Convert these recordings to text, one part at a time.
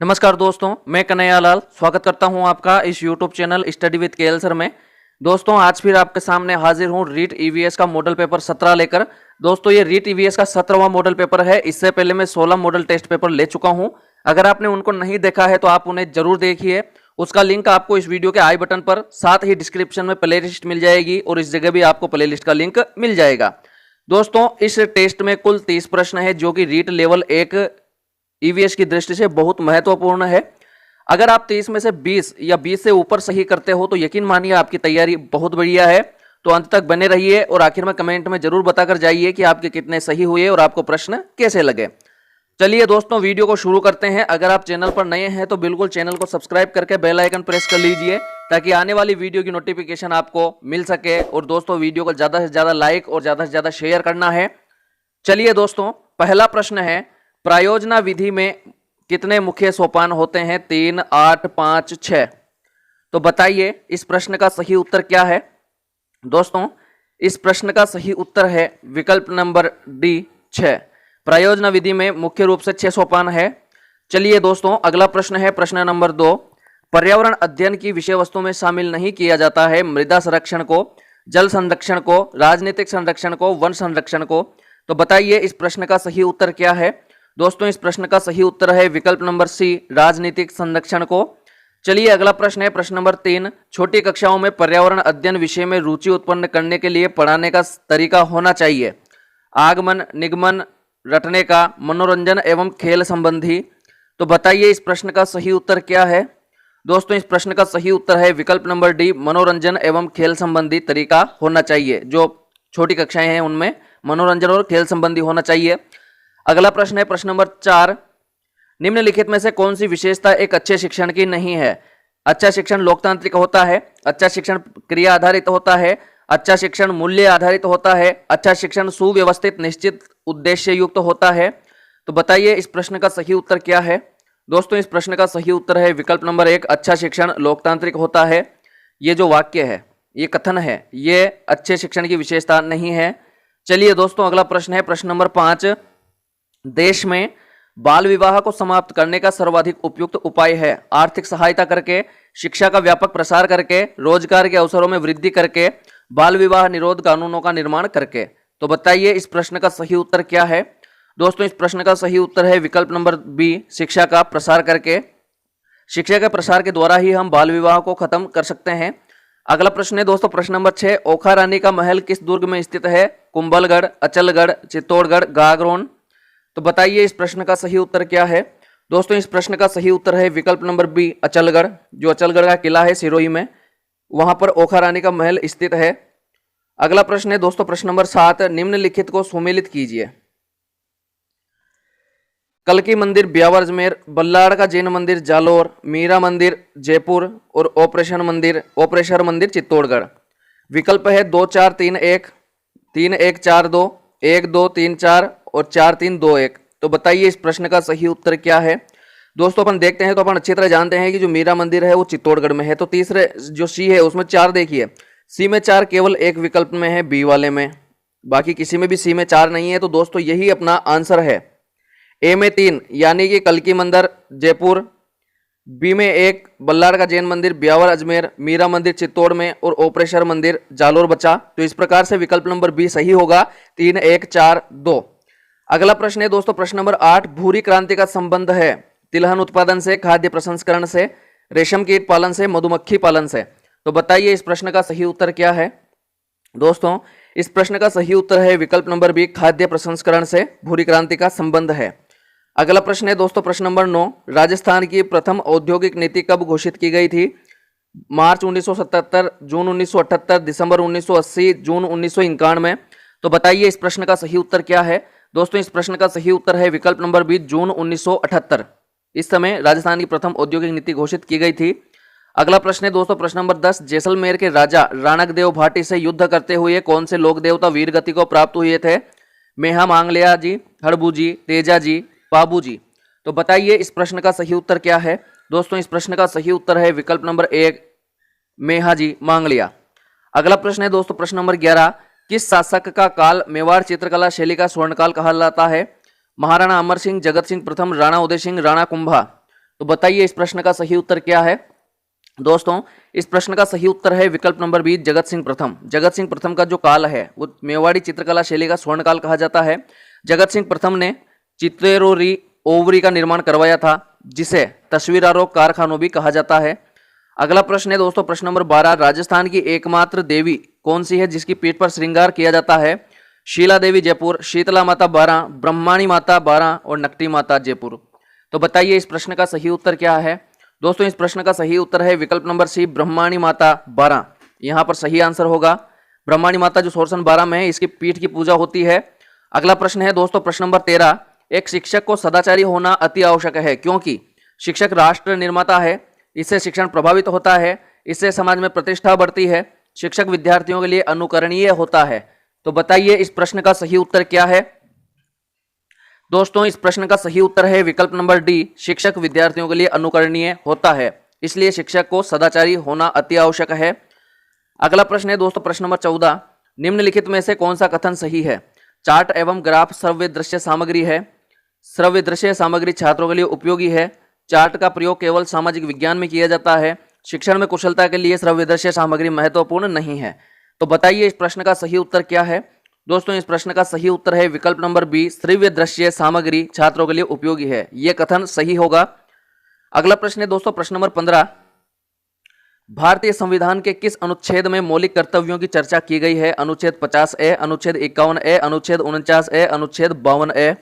नमस्कार दोस्तों, मैं कन्हैया लाल स्वागत करता हूं आपका इस YouTube channel study with KL sir में। दोस्तों आज फिर आपके सामने हाजिर हूं रीट ईवीएस का मॉडल पेपर 17 लेकर। दोस्तों ये रीट ईवीएस का 17वां मॉडल पेपर है। इससे पहले मैं 16 मॉडल टेस्ट पेपर ले चुका हूं। अगर आपने उनको नहीं देखा है तो आप उन्हें जरूर देखिए। उसका लिंक आपको इस वीडियो के आई बटन पर, साथ ही डिस्क्रिप्शन में प्ले लिस्ट मिल जाएगी और इस जगह भी आपको प्ले लिस्ट का लिंक मिल जाएगा। दोस्तों इस टेस्ट में कुल 30 प्रश्न है जो कि रीट लेवल 1 ईवीएस की दृष्टि से बहुत महत्वपूर्ण है। अगर आप 30 में से 20 या 20 से ऊपर सही करते हो तो यकीन मानिए आपकी तैयारी बहुत बढ़िया है। तो अंत तक बने रहिए और आखिर में कमेंट में जरूर बताकर जाइए कि आपके कितने सही हुए और आपको प्रश्न कैसे लगे। चलिए दोस्तों वीडियो को शुरू करते हैं। अगर आप चैनल पर नए हैं तो बिल्कुल चैनल को सब्सक्राइब करके बेल आइकन प्रेस कर लीजिए ताकि आने वाली वीडियो की नोटिफिकेशन आपको मिल सके। और दोस्तों वीडियो को ज्यादा से ज्यादा लाइक और ज्यादा से ज्यादा शेयर करना है। चलिए दोस्तों पहला प्रश्न है, प्रायोजना विधि में कितने मुख्य सोपान होते हैं? 3, 8, 5, 6। तो बताइए इस प्रश्न का सही उत्तर क्या है? दोस्तों इस प्रश्न का सही उत्तर है विकल्प नंबर डी 6। प्रायोजना विधि में मुख्य रूप से 6 सोपान है। चलिए दोस्तों अगला प्रश्न है प्रश्न नंबर 2। पर्यावरण अध्ययन की विषय वस्तु में शामिल नहीं किया जाता है मृदा संरक्षण को, जल संरक्षण को, राजनीतिक संरक्षण को, वन संरक्षण को। तो बताइए इस प्रश्न का सही उत्तर क्या है? दोस्तों इस प्रश्न का सही उत्तर है विकल्प नंबर सी, राजनीतिक संरक्षण को। चलिए अगला प्रश्न है प्रश्न नंबर 3। छोटी कक्षाओं में पर्यावरण अध्ययन विषय में रुचि उत्पन्न करने के लिए पढ़ाने का तरीका होना चाहिए? आगमन, निगमन, रटने का, मनोरंजन एवं खेल संबंधी। तो बताइए इस प्रश्न का सही उत्तर क्या है? दोस्तों इस प्रश्न का सही उत्तर है विकल्प नंबर डी, मनोरंजन एवं खेल संबंधी तरीका होना चाहिए। जो छोटी कक्षाएं हैं उनमें मनोरंजन और खेल संबंधी होना चाहिए। अगला प्रश्न है प्रश्न नंबर 4। निम्नलिखित में से कौन सी विशेषता एक अच्छे शिक्षण की नहीं है? अच्छा शिक्षण लोकतांत्रिक होता है, अच्छा शिक्षण क्रिया आधारित होता है, अच्छा शिक्षण मूल्य आधारित होता है, अच्छा शिक्षण सुव्यवस्थित निश्चित उद्देश्य युक्त होता है। तो बताइए इस प्रश्न का सही उत्तर क्या है? दोस्तों इस प्रश्न का सही उत्तर है विकल्प नंबर 1, अच्छा शिक्षण लोकतांत्रिक होता है। ये जो वाक्य है, ये कथन है, ये अच्छे शिक्षण की विशेषता नहीं है। चलिए दोस्तों अगला प्रश्न है प्रश्न नंबर 5। देश में बाल विवाह को समाप्त करने का सर्वाधिक उपयुक्त उपाय है? आर्थिक सहायता करके, शिक्षा का व्यापक प्रसार करके, रोजगार के अवसरों में वृद्धि करके, बाल विवाह निरोध कानूनों का निर्माण करके। तो बताइए इस प्रश्न का सही उत्तर क्या है? दोस्तों इस प्रश्न का सही उत्तर है विकल्प नंबर बी, शिक्षा का प्रसार करके। शिक्षा के प्रसार के द्वारा ही हम बाल विवाह को खत्म कर सकते हैं। अगला प्रश्न है दोस्तों प्रश्न नंबर 6। ओखा रानी का महल किस दुर्ग में स्थित है? कुंभलगढ़, अचलगढ़, चित्तौड़गढ़, गागरोन। तो बताइए इस प्रश्न का सही उत्तर क्या है? दोस्तों इस प्रश्न का सही उत्तर है विकल्प नंबर बी, अचलगढ़। जो अचलगढ़ का किला है सिरोही में, वहां पर ओखा रानी का महल स्थित है। अगला प्रश्न है दोस्तों प्रश्न नंबर 7। निम्नलिखित को सुमेलित कीजिए। कल्की मंदिर ब्यावर अजमेर, बल्लाड़ का जैन मंदिर जालोर, मीरा मंदिर जयपुर और ओपरेश्वर मंदिर चित्तौड़गढ़। विकल्प है 2, 4, 3, 1, 3, 1, 4, 2, 1, 2, 3, 4 और 4, 3, 2, 1। तो बताइए इस प्रश्न का सही उत्तर क्या है? दोस्तों अपन देखते हैं तो अपन अच्छी तरह जानते हैं कि जो मीरा मंदिर है वो चित्तौड़गढ़ में है। तो तीसरे जो सी है उसमें 4 देखिए, सी में 4 केवल एक विकल्प में है, बी वाले में, बाकी किसी में भी सी में 4 नहीं है। तो दोस्तों यही अपना आंसर है। ए में 3 यानी कि कल्की मंदिर जयपुर, बी में 1 बल्लाड़ का जैन मंदिर ब्यावर अजमेर, मीरा मंदिर चित्तौड़ में और ओपरेश्वर मंदिर जालोर बचा। तो इस प्रकार से विकल्प नंबर बी सही होगा, 3, 1, 4, 2। अगला प्रश्न है दोस्तों प्रश्न नंबर 8। भूरी क्रांति का संबंध है तिलहन उत्पादन से, खाद्य प्रसंस्करण से, रेशम कीट पालन से, मधुमक्खी पालन से। तो बताइए इस प्रश्न का सही उत्तर क्या है? दोस्तों इस प्रश्न का सही उत्तर है विकल्प नंबर बी, खाद्य प्रसंस्करण से भूरी क्रांति का संबंध है। अगला प्रश्न है दोस्तों प्रश्न नंबर 9। राजस्थान की प्रथम औद्योगिक नीति कब घोषित की गई थी? मार्च 1977, जून 1978, दिसंबर 1980, जून 1991। तो बताइए इस प्रश्न का सही उत्तर क्या है? दोस्तों इस प्रश्न का सही उत्तर है विकल्प नंबर बी, जून 1978। इस समय राजस्थान की प्रथम औद्योगिक नीति घोषित की गई थी। अगला प्रश्न है दोस्तों प्रश्न नंबर 10। जैसलमेर के राजा राणक देव भाटी से युद्ध करते हुए कौन से लोक देवता वीर गति को प्राप्त हुए थे? मेहा मांगलिया जी, हड़बू जी, तेजा जी, बाबू जी। तो बताइए इस प्रश्न का सही उत्तर क्या है? दोस्तों इस प्रश्न का सही उत्तर है विकल्प नंबर 1, मेहा जी मांगलिया। अगला प्रश्न है दोस्तों प्रश्न नंबर 11। किस शासक का काल मेवाड़ चित्रकला शैली का स्वर्णकाल कहा जाता है? महाराणा अमर सिंह, जगत सिंह प्रथम, राणा उदय सिंह, राणा कुंभा। तो बताइए इस प्रश्न का सही उत्तर क्या है। दोस्तों इस प्रश्न का सही उत्तर है विकल्प नंबर बी, जगत सिंह प्रथम। जगत सिंह प्रथम का जो काल है वो मेवाड़ी चित्रकला शैली का स्वर्ण काल कहा जाता है। जगत सिंह प्रथम ने चित्तेरोरी ओवरी का निर्माण करवाया था, जिसे तस्वीरारों कारखानों भी कहा जाता है। अगला प्रश्न है दोस्तों प्रश्न नंबर 12, राजस्थान की एकमात्र देवी कौन सी है जिसकी पीठ पर श्रृंगार किया जाता है। शीला देवी जयपुर, शीतला माता बारां, ब्रह्माणी माता बारां और नकटी माता जयपुर। तो बताइए इस प्रश्न का सही उत्तर क्या है। दोस्तों इस प्रश्न का सही उत्तर है विकल्प नंबर सी, ब्रह्माणी माता बारां। यहां पर सही आंसर होगा। ब्रह्माणी माता जो सोरसन बारां में है, इसकी पीठ की पूजा होती है। अगला प्रश्न है दोस्तों प्रश्न नंबर 13, एक शिक्षक को सदाचारी होना अति आवश्यक है क्योंकि शिक्षक राष्ट्र निर्माता है, इससे शिक्षण प्रभावित होता है, इससे समाज में प्रतिष्ठा बढ़ती है, शिक्षक विद्यार्थियों के लिए अनुकरणीय होता है। तो बताइए इस प्रश्न का सही उत्तर क्या है। दोस्तों इस प्रश्न का सही उत्तर है विकल्प नंबर डी, शिक्षक विद्यार्थियों के लिए अनुकरणीय होता है, इसलिए शिक्षक को सदाचारी होना अति आवश्यक है। अगला प्रश्न है दोस्तों प्रश्न नंबर 14, निम्नलिखित में से कौन सा कथन सही है। चार्ट एवं ग्राफ श्रव्य दृश्य सामग्री है, श्रव्य दृश्य सामग्री छात्रों के लिए उपयोगी है, चार्ट का प्रयोग केवल सामाजिक विज्ञान में किया जाता है, शिक्षण में कुशलता के लिए श्रव्य दृश्य सामग्री महत्वपूर्ण नहीं है। तो बताइए इस प्रश्न का सही उत्तर क्या है। दोस्तों इस प्रश्न का सही उत्तर है विकल्प नंबर बी, श्रव्य दृश्य सामग्री छात्रों के लिए उपयोगी है, यह कथन सही होगा। अगला प्रश्न है दोस्तों प्रश्न नंबर 15, भारतीय संविधान के किस अनुच्छेद में मौलिक कर्तव्यों की चर्चा की गई है। अनुच्छेद 50A, अनुच्छेद 51A, अनुच्छेद 49A, अनुच्छेद 52A।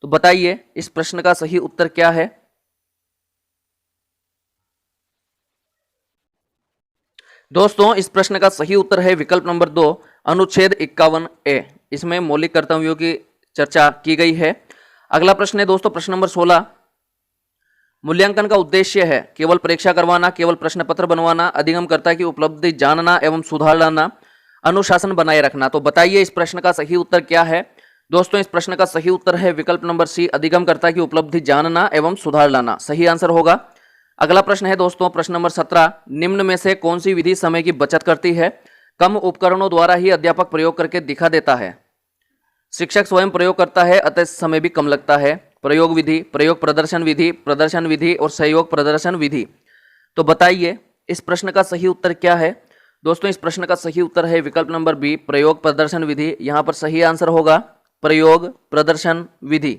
तो बताइए इस प्रश्न का सही उत्तर क्या है। दोस्तों इस प्रश्न का सही उत्तर है विकल्प नंबर 2, अनुच्छेद 51A। इसमें मौलिक कर्तव्यों की चर्चा की गई है। अगला प्रश्न है दोस्तों प्रश्न नंबर 16, मूल्यांकन का उद्देश्य है केवल परीक्षा करवाना, केवल प्रश्न पत्र बनवाना, अधिगमकर्ता की उपलब्धि जानना एवं सुधार लाना, अनुशासन बनाए रखना। तो बताइए इस प्रश्न का सही उत्तर क्या है। दोस्तों इस प्रश्न का सही उत्तर है विकल्प नंबर सी, अधिगमकर्ता की उपलब्धि जानना एवं सुधार लाना, सही आंसर होगा। अगला प्रश्न है दोस्तों प्रश्न नंबर 17, निम्न में से कौन सी विधि समय की बचत करती है। कम उपकरणों द्वारा ही अध्यापक प्रयोग करके दिखा देता है, शिक्षक स्वयं प्रयोग करता है अतः समय भी कम लगता है, प्रयोग विधि, प्रयोग प्रदर्शन विधि और सहयोग प्रदर्शन विधि। तो बताइए इस प्रश्न का सही उत्तर क्या है। दोस्तों इस प्रश्न का सही उत्तर है विकल्प नंबर बी, प्रयोग प्रदर्शन विधि। यहां पर सही आंसर होगा प्रयोग प्रदर्शन विधि।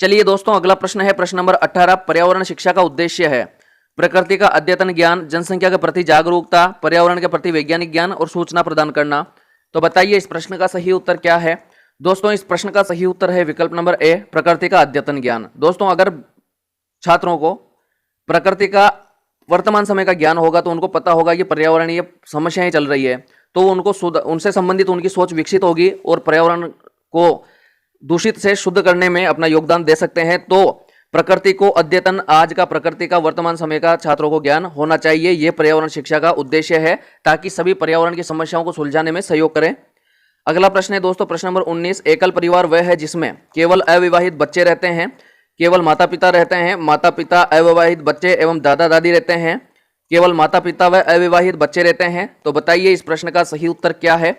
चलिए दोस्तों अगला प्रश्न है प्रश्न नंबर 18, पर्यावरण शिक्षा का उद्देश्य है प्रकृति का अद्यतन ज्ञान, जनसंख्या के प्रति जागरूकता, पर्यावरण के प्रति वैज्ञानिक ज्ञान और सूचना प्रदान करना। तो बताइए इस प्रश्न का सही उत्तर क्या है। दोस्तों इस प्रश्न का सही उत्तर है विकल्प नंबर ए, प्रकृति का अद्यतन ज्ञान। दोस्तों अगर छात्रों को प्रकृति का वर्तमान समय का ज्ञान होगा तो उनको पता होगा कि पर्यावरणीय समस्याएं चल रही है, तो उनको उनसे संबंधित उनकी सोच विकसित होगी और पर्यावरण को दूषित से शुद्ध करने में अपना योगदान दे सकते हैं। तो प्रकृति को अद्यतन, आज का प्रकृति का वर्तमान समय का छात्रों को ज्ञान होना चाहिए, यह पर्यावरण शिक्षा का उद्देश्य है, ताकि सभी पर्यावरण की समस्याओं को सुलझाने में सहयोग करें। अगला प्रश्न है दोस्तों प्रश्न नंबर 19, एकल परिवार वह है जिसमें केवल अविवाहित बच्चे रहते हैं, केवल माता पिता रहते हैं, माता पिता, अविवाहित बच्चे एवं दादा दादी रहते हैं, केवल माता पिता व अविवाहित बच्चे रहते हैं। तो बताइए इस प्रश्न का सही उत्तर क्या है।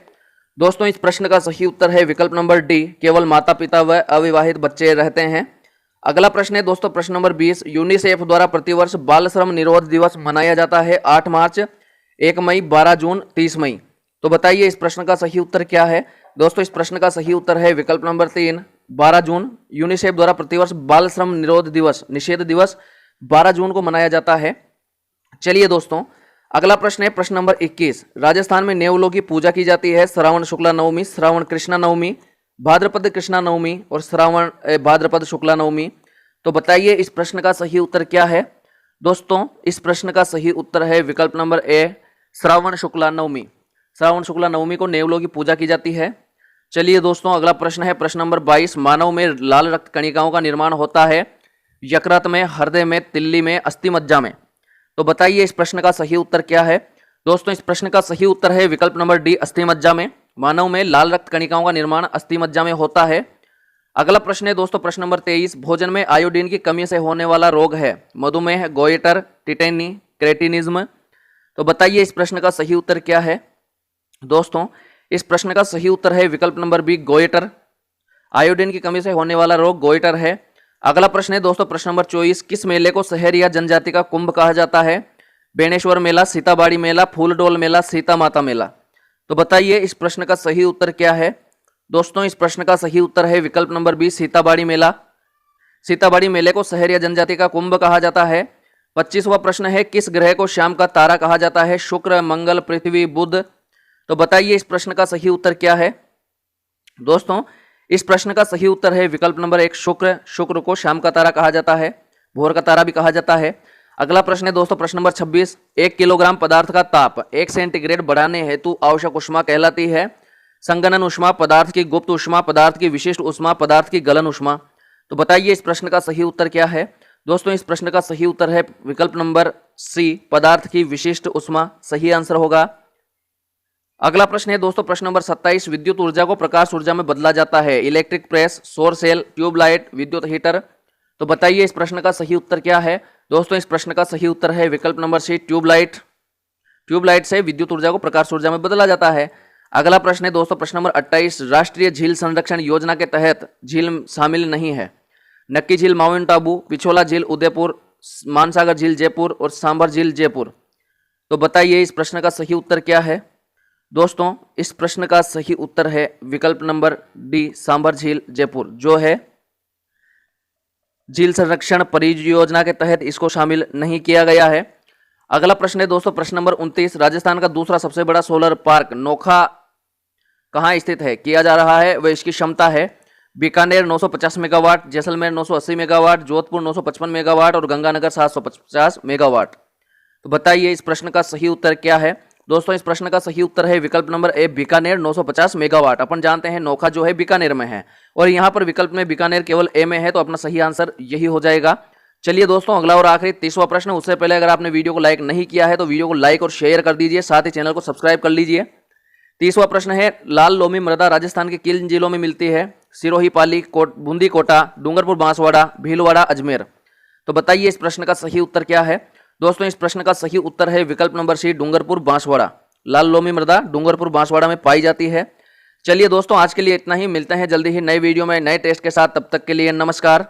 दोस्तों इस प्रश्न का सही उत्तर है विकल्प नंबर डी, केवल माता पिता व अविवाहित बच्चे रहते हैं। अगला प्रश्न है दोस्तों प्रश्न नंबर 20, यूनिसेफ द्वारा प्रतिवर्ष बाल श्रम निरोध दिवस मनाया जाता है 8 मार्च, 1 मई, 12 जून, 30 मई। तो बताइए इस प्रश्न का सही उत्तर क्या है। दोस्तों इस प्रश्न का सही उत्तर है विकल्प नंबर 3, 12 जून। यूनिसेफ द्वारा प्रतिवर्ष बाल श्रम निषेध दिवस 12 जून को मनाया जाता है। चलिए दोस्तों अगला प्रश्न है प्रश्न नंबर 21, राजस्थान में नेवलों की पूजा की जाती है श्रावण शुक्ला नवमी, श्रावण कृष्णा नवमी, भाद्रपद कृष्णा नवमी और श्रावण भाद्रपद शुक्ला नवमी। तो बताइए इस प्रश्न का सही उत्तर क्या है। दोस्तों इस प्रश्न का सही उत्तर है विकल्प नंबर ए, श्रावण शुक्ला नवमी। श्रावण शुक्ला नवमी को नेवलों की पूजा की जाती है। चलिए दोस्तों अगला प्रश्न है प्रश्न नंबर 22, मानव में लाल रक्त कणिकाओं का निर्माण होता है यकृत में, हृदय में, तिल्ली में, अस्थि मज्जा में। तो बताइए इस प्रश्न का सही उत्तर क्या है। दोस्तों इस प्रश्न का सही उत्तर है विकल्प नंबर डी, अस्थि मज्जा में। मानव में लाल रक्त कणिकाओं का निर्माण अस्थि मज्जा में होता है। अगला प्रश्न है दोस्तों प्रश्न नंबर 23, भोजन में आयोडीन की कमी से होने वाला रोग है मधुमेह, गोइटर, टिटेनी, क्रेटिनिज्म। तो बताइए इस प्रश्न का सही उत्तर क्या है। दोस्तों इस प्रश्न का सही उत्तर है विकल्प नंबर बी, गोइटर। आयोडीन की कमी से होने वाला रोग गोइटर है। अगला प्रश्न है दोस्तों प्रश्न नंबर 24, किस मेले को शहर या जनजाति का कुंभ कहा जाता है? बेणेश्वर मेला, सीताबाड़ी मेला, फूलडोल मेला, सीता माता मेला। तो बताइए इस प्रश्न का सही उत्तर क्या है? दोस्तों इस प्रश्न का सही उत्तर है विकल्प नंबर बी, सीताबाड़ी मेला। सीताबाड़ी मेले को शहर या जनजाति का कुंभ कहा जाता है। 25वां प्रश्न है, किस ग्रह को शाम का तारा कहा जाता है? शुक्र, मंगल, पृथ्वी, बुध। तो बताइए इस प्रश्न का सही उत्तर क्या है? दोस्तों इस प्रश्न का सही उत्तर है विकल्प नंबर 1, शुक्र। शुक्र को शाम का तारा कहा जाता है, भोर का तारा भी कहा जाता है। अगला प्रश्न है दोस्तों प्रश्न नंबर 26, 1 किलोग्राम पदार्थ का ताप 1 सेंटीग्रेड बढ़ाने हेतु आवश्यक उष्मा कहलाती है? संगणन उष्मा, पदार्थ की गुप्त उष्मा, पदार्थ की विशिष्ट उष्मा, पदार्थ की गलन उष्मा। तो बताइए इस प्रश्न का सही उत्तर क्या है? दोस्तों इस प्रश्न का सही उत्तर है विकल्प नंबर सी, पदार्थ की विशिष्ट उष्मा सही आंसर होगा। अगला प्रश्न है दोस्तों प्रश्न नंबर 27, विद्युत ऊर्जा को प्रकाश ऊर्जा में बदला जाता है? इलेक्ट्रिक प्रेस, सौर सेल, ट्यूबलाइट, विद्युत हीटर। तो बताइए इस प्रश्न का सही उत्तर क्या है? दोस्तों इस प्रश्न का सही उत्तर है विकल्प नंबर सी, ट्यूबलाइट। ट्यूबलाइट से विद्युत ऊर्जा को प्रकाश ऊर्जा में बदला जाता है। अगला प्रश्न है दोस्तों प्रश्न नंबर 28, राष्ट्रीय झील संरक्षण योजना के तहत झील शामिल नहीं है? नक्की झील माउंट आबू, पिछोला झील उदयपुर, मानसागर झील जयपुर और सांभर झील जयपुर। तो बताइए इस प्रश्न का सही उत्तर क्या है? दोस्तों इस प्रश्न का सही उत्तर है विकल्प नंबर डी, सांभर झील जयपुर, जो है झील संरक्षण परियोजना के तहत इसको शामिल नहीं किया गया है। अगला प्रश्न है दोस्तों प्रश्न नंबर 29, राजस्थान का दूसरा सबसे बड़ा सोलर पार्क नोखा कहाँ स्थित है किया जा रहा है? वह इसकी क्षमता है Bikaner 950 megawatt, Jaisalmer 980 megawatt, Jodhpur 955 megawatt और गंगानगर 750 मेगावाट। तो बताइए इस प्रश्न का सही उत्तर क्या है? दोस्तों इस प्रश्न का सही उत्तर है विकल्प नंबर ए, बीकानेर 950 मेगावाट। अपन जानते हैं नोखा जो है बीकानेर में है और यहाँ पर विकल्प में बीकानेर केवल ए में है, तो अपना सही आंसर यही हो जाएगा। चलिए दोस्तों अगला और आखिरी 30वां प्रश्न। उससे पहले अगर आपने वीडियो को लाइक नहीं किया है तो वीडियो को लाइक और शेयर कर दीजिए, साथ ही चैनल को सब्सक्राइब कर लीजिए। 30वां प्रश्न है, लाल लोमी मृदा राजस्थान के किन जिलों में मिलती है? सिरोही, पाली, बूंदी कोटा, डूंगरपुर बांसवाड़ा, भीलवाड़ा, अजमेर। तो बताइए इस प्रश्न का सही उत्तर क्या है? दोस्तों इस प्रश्न का सही उत्तर है विकल्प नंबर सी, डूंगरपुर बांसवाड़ा। लाल लोमी मृदा डूंगरपुर बांसवाड़ा में पाई जाती है। चलिए दोस्तों आज के लिए इतना ही, मिलते हैं जल्दी ही नए वीडियो में नए टेस्ट के साथ, तब तक के लिए नमस्कार।